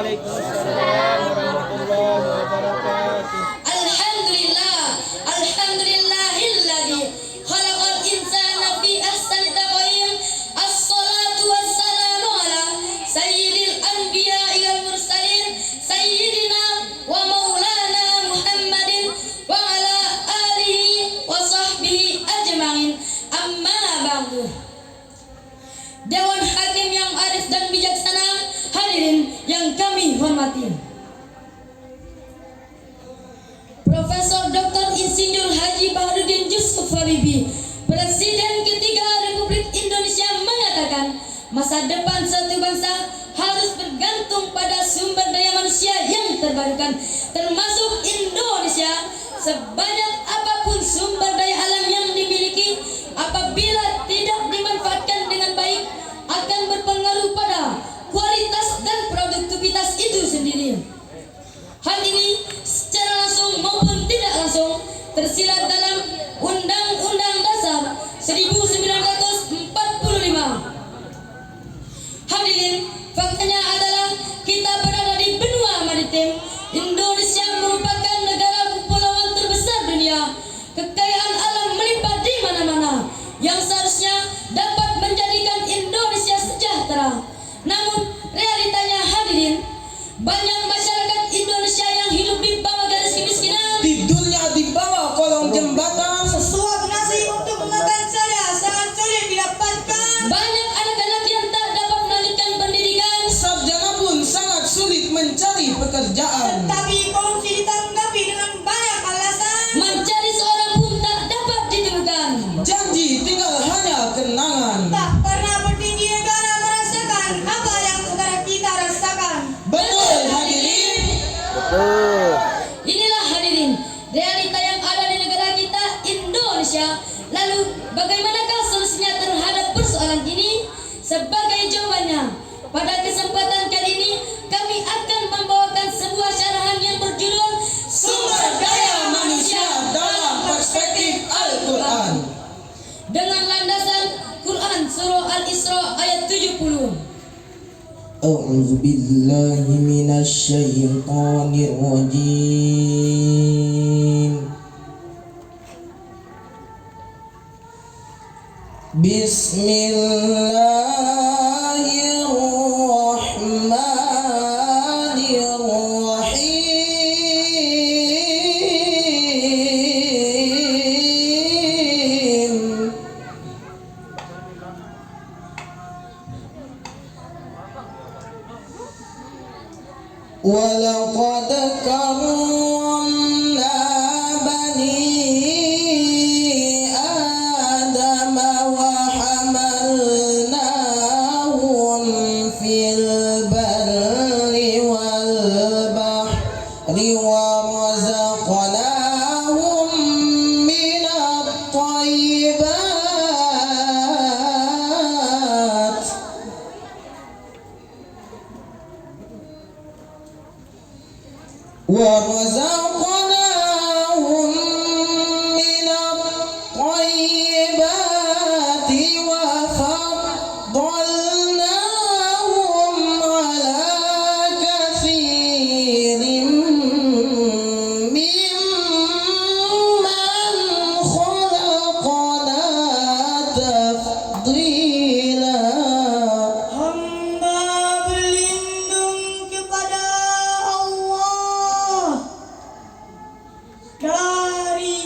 Waalaikumsalam warahmatullahi wabarakatuh. Alhamdulillah, alhamdulillahilladzi khalaqal insana fi ahsani taqwim. Assalatu wassalamu ala sayyidil anbiya'i wal mursalin sayyidina wa maulana Muhammadin wa ala alihi wa sahbihi ajma'in. Amma ba'du. Dewan Hakim yang arif dan bijaksana, hadirin yang kami hormati. Profesor Dr. Insinyur Haji Baharudin Yusuf Habibie, Presiden ketiga Republik Indonesia, mengatakan masa depan suatu bangsa harus bergantung pada sumber daya manusia yang terbarukan, termasuk Indonesia. Sebanyak apapun sumber daya alam yang dimiliki, apabila tidak dimanfaatkan dengan baik, akan berpengaruh pada kualitas dan produktivitas itu sendiri. Hal ini secara langsung maupun tidak langsung tersirat dalam Undang-Undang Dasar 1945. Hadirin, faktanya adalah kita berada di benua maritim. Indonesia merupakan negara kepulauan terbesar dunia. Kekayaan alam melimpah di mana-mana yang seharusnya dapat menjadikan Indonesia sejahtera. Namun realitanya, hadirin, banyak masyarakat Indonesia yang hidup di bawah garis kemiskinan. Di dunia di bawah kolong jembatan. Sesuap nasi untuk memakan saja sangat sulit didapatkan. Banyak anak-anak yang tak dapat melanjutkan pendidikan. Sarjana pun sangat sulit mencari pekerjaan. Tetapi korupsi ditanggapi dengan banyak alasan. Mencari seorang pun tak dapat ditemukan. Janji tinggal hanya kenangan. Tak pernah petinggi negara merasakan apa yang negara kita rasakan. Betul hadirin. Betul. Inilah, hadirin, realita yang ada di negara kita, Indonesia. Lalu bagaimanakah solusinya terhadap persoalan ini? Sebagai jawabannya, pada kesempatan kali ini kami akan membawakan sebuah syarahan yang berjudul Sumber daya manusia dalam perspektif Al-Quran. dengan landasan Quran surah Al-Isra ayat 70. A'udzu billahi minasyaitonir rajim. Bismillahirrahmanirrahim. وَلَقَدْ كَرَّمْنَا بَنِي آدَمَ وَحَمَلْنَاهُمْ فِي الْبَرِّ وَالْبَحْرِ وَرَزَقْنَاهُمْ مِنَ الطَّيِّبَاتِ وَرَزَقْنَاهُمْ مِنَ الطَّيِّبَاتِ وَفَضَّلْنَاهُمْ عَلَى كَثِيرٍ مِّمَّنْ خَلَقْنَا تَفْضِيلًا. Hamba berlindung kepada Allah dari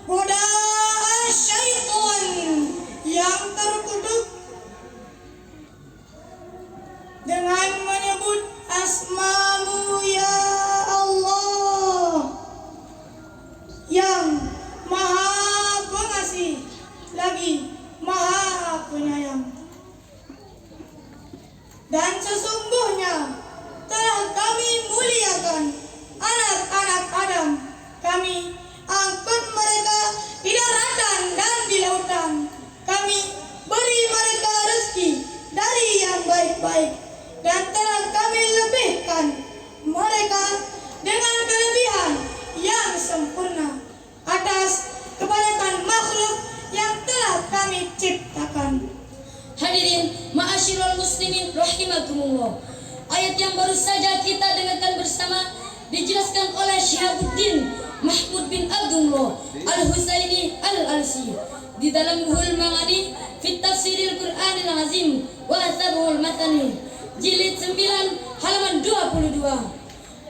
godaan syaitan yang terkutuk dengan menyebut asma-Mu ya Allah, yang Maha Pengasih lagi Maha Penyayang. Dan sesungguhnya telah kami muliakan anak-anak Adam. Kami angkut mereka di daratan dan di lautan. Kami beri mereka rezeki dari yang baik-baik, dan telah kami lebihkan mereka dengan kelebihan yang sempurna atas kebanyakan makhluk yang telah kami ciptakan. Hadirin ma'asyiral muslimin rahimakumullah. ayat yang baru saja kita dengarkan bersama dijelaskan oleh Syihabuddin Mahmud bin Abdullah Al-Husaini Al-Alsi di dalam Ruhul Ma'ani fi Tafsiril Qur'anil Azim wa Tabul Matani jilid 9 halaman 22,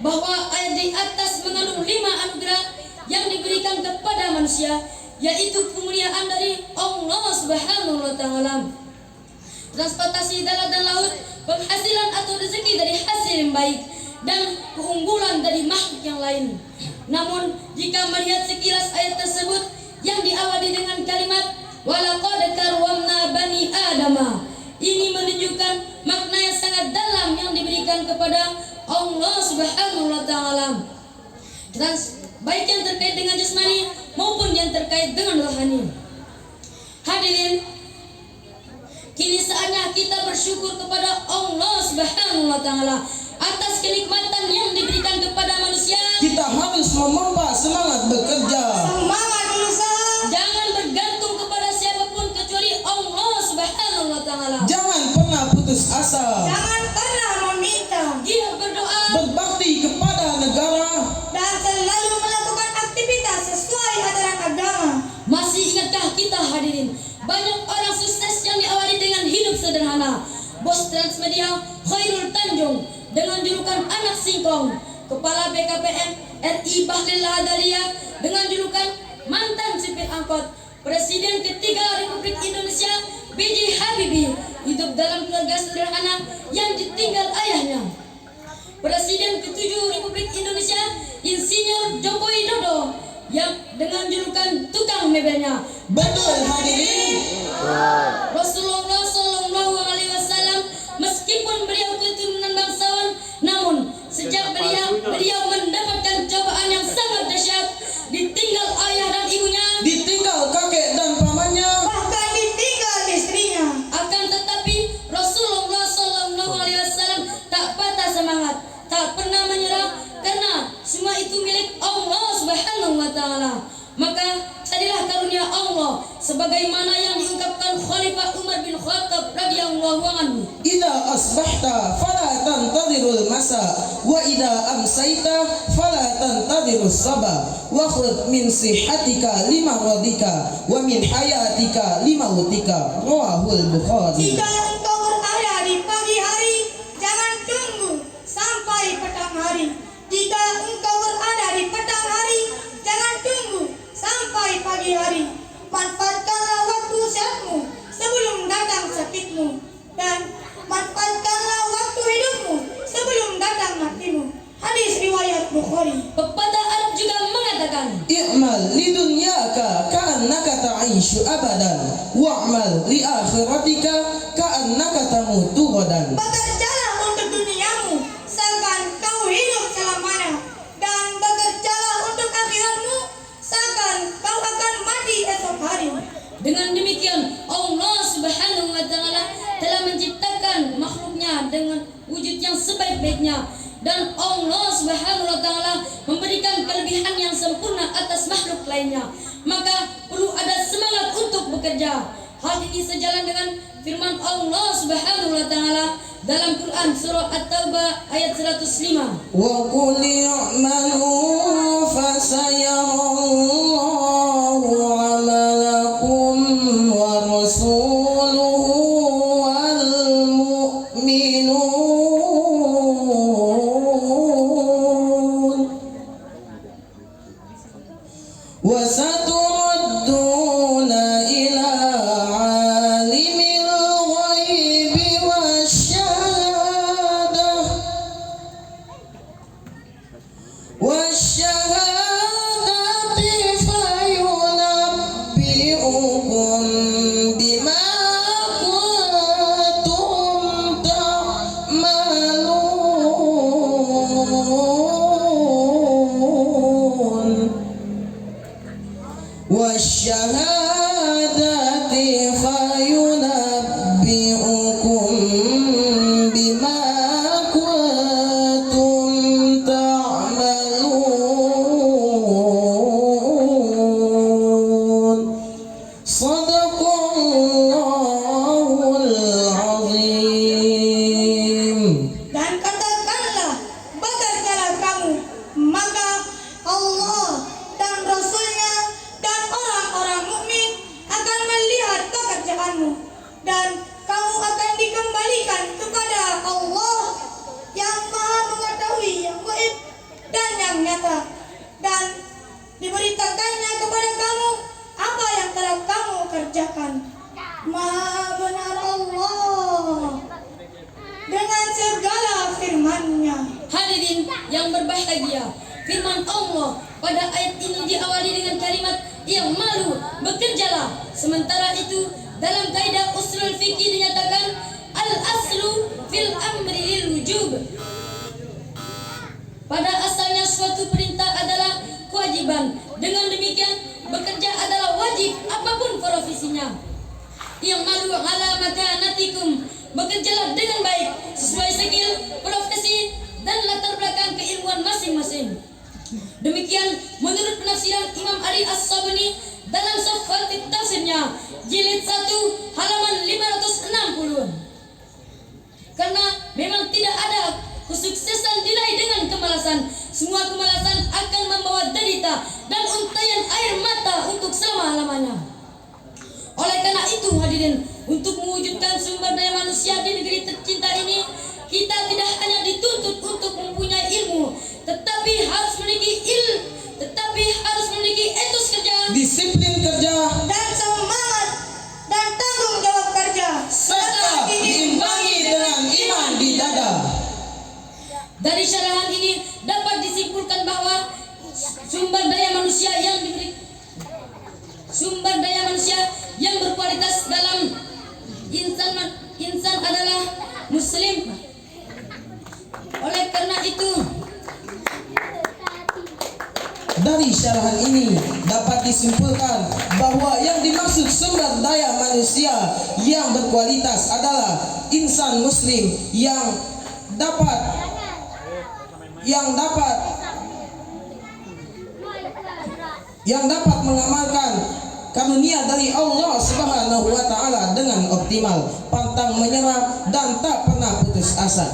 bahwa ayat di atas mengandung 5 anugerah yang diberikan kepada manusia, yaitu kemuliaan dari Allah Subhanahu wa taala, transportasi darat dan laut, penghasilan atau rezeki dari hasil yang baik, dan keunggulan dari makhluk yang lain. Namun jika melihat sekilas ayat tersebut yang diawali dengan kalimat walaqad karramna bani adama, ini menunjukkan makna yang sangat dalam yang diberikan kepada Allah Subhanahu wa taala, baik yang terkait dengan jasmani maupun yang terkait dengan rohani. Hadirin, kini saatnya kita bersyukur kepada Allah Subhanahu wa taala atas kenikmatan yang diberikan kepada manusia. Kita harus memompa semangat bekerja. Semangat berusaha. Jangan bergantung kepada siapapun kecuali Allah Subhanahu wa taala. Jangan pernah putus asa. Jangan pernah meminta. Giat berdoa Berbakti kepada negara. Dan selalu melakukan aktivitas sesuai aturan agama. Masih ingatkah kita hadirin, banyak orang sukses yang diawali dengan hidup sederhana. Bos Transmedia Khairul Tanjung dengan julukan anak singkong, Kepala BKPM RI Bahlil Lahadalia dengan julukan mantan sipir angkot, Presiden ketiga Republik Indonesia B.J. Habibie hidup dalam keluarga sederhana yang ditinggal ayahnya. Presiden ketujuh Republik Indonesia Insinyur Joko Widodo yang dengan julukan tukang mebelnya. Betul hadirin. Rasulullah Shallallahu Alaihi Wasallam meskipun beliau keturunan bangsawan, namun sejak beliau mendapatkan cobaan yang sangat dahsyat, ditinggal ayah dan ibunya, Ditinggal kakek dan pamannya. Bahkan ditinggal istrinya. akan tetapi Rasulullah Shallallahu Alaihi Wasallam tak patah semangat, tak pernah menyerah, karena semua itu milik Allah Subhanahu wa taala. Maka carilah karunia Allah sebagaimana yang diungkapkan Khalifah Umar bin Khattab radhiyallahu anhu. Idza asbahta fala tantadhirul masa wa idza amsayta fala tantadhirus sabah wa khudh min sihhatika lima radika wa min hayatika lima utika. Rawahul Bukhari. Jika engkau berada di pagi hari, jangan tunggu sampai petang hari. Jika engkau berada di petang hari, jangan tunggu sampai pagi hari. Manfaatkanlah waktu sehatmu sebelum datang sakitmu, dan manfaatkanlah waktu hidupmu sebelum datang matimu. Hadis riwayat Bukhari. Pepatah Arab juga mengatakan, I'mal lidunyaka ka'annaka ta'ishu abadan wa'mal li akhiratika ka'annaka tamutu ghadan. Bekerjalah untuk duniamu seakan kau hidup selamanya, dan bekerjalah untuk akhiratmu seakan kau akan mati esok hari. dengan demikian Allah Subhanahu wa taala telah menciptakan makhluknya dengan wujud yang sebaik-baiknya, dan Allah Subhanahu wa taala memberikan kelebihan yang sempurna atas makhluk lainnya. Maka perlu ada semangat untuk bekerja. Hal ini sejalan dengan firman Allah Subhanahu wa taala dalam Quran surah At-Taubah ayat 105. Wa qul i'malu fasayarallahu 'amalakum wa rasuluhu wal mu'minun wa saturadduna ila 'alimil ghaibi والشهادة yang berbahagia. Firman Allah pada ayat ini diawali dengan kalimat yang malu, bekerjalah. Sementara itu dalam kaidah usul fikih dinyatakan al-aslu fil amri lil wujub. Pada asalnya suatu perintah adalah kewajiban. Dengan demikian bekerja adalah wajib apapun profesinya. Yang malu ala makanatikum, bekerjalah dengan baik sesuai skill, profesi dan latar belakang keilmuan masing-masing. Demikian menurut penafsiran Imam Ali As-Sabuni dalam Safwatit Tafsirnya jilid 1 halaman 560. Karena memang tidak ada kesuksesan diraih dengan kemalasan. Semua kemalasan akan membawa derita dan untayan air mata untuk selama-lamanya. Oleh karena itu hadirin, untuk mewujudkan sumber daya manusia di negeri tercinta ini, kita tidak hanya dituntut untuk mempunyai ilmu, tetapi harus memiliki etos kerja, disiplin kerja, dan semangat dan tanggung jawab kerja, serta diimbangi dengan iman di dada. Dari syarahan ini dapat disimpulkan bahwa sumber daya manusia yang berkualitas dalam insan adalah muslim. Oleh karena itu, dari syarahan ini dapat disimpulkan bahwa yang dimaksud sumber daya manusia yang berkualitas adalah insan muslim yang dapat mengamalkan karunia dari Allah Subhanahu wa taala dengan optimal, pantang menyerah dan tak pernah putus asa.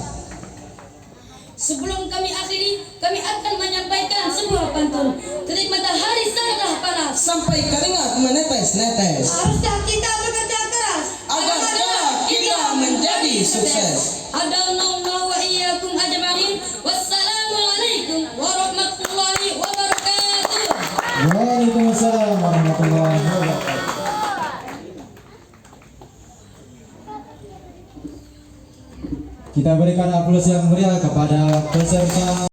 sebelum kami akhiri, kami akan menyampaikan sebuah pantun. Terik matahari sangatlah panas, Sampai keringat menetes-netes, haruskah kita bekerja keras agar kelak kita menjadi sukses. Adallahu wa iyyakum ajma'in. Wassalamualaikum warahmatullahi wabarakatuh. Waalaikumsalam warahmatullahi wabarakatuh. Kita berikan aplaus yang meriah kepada peserta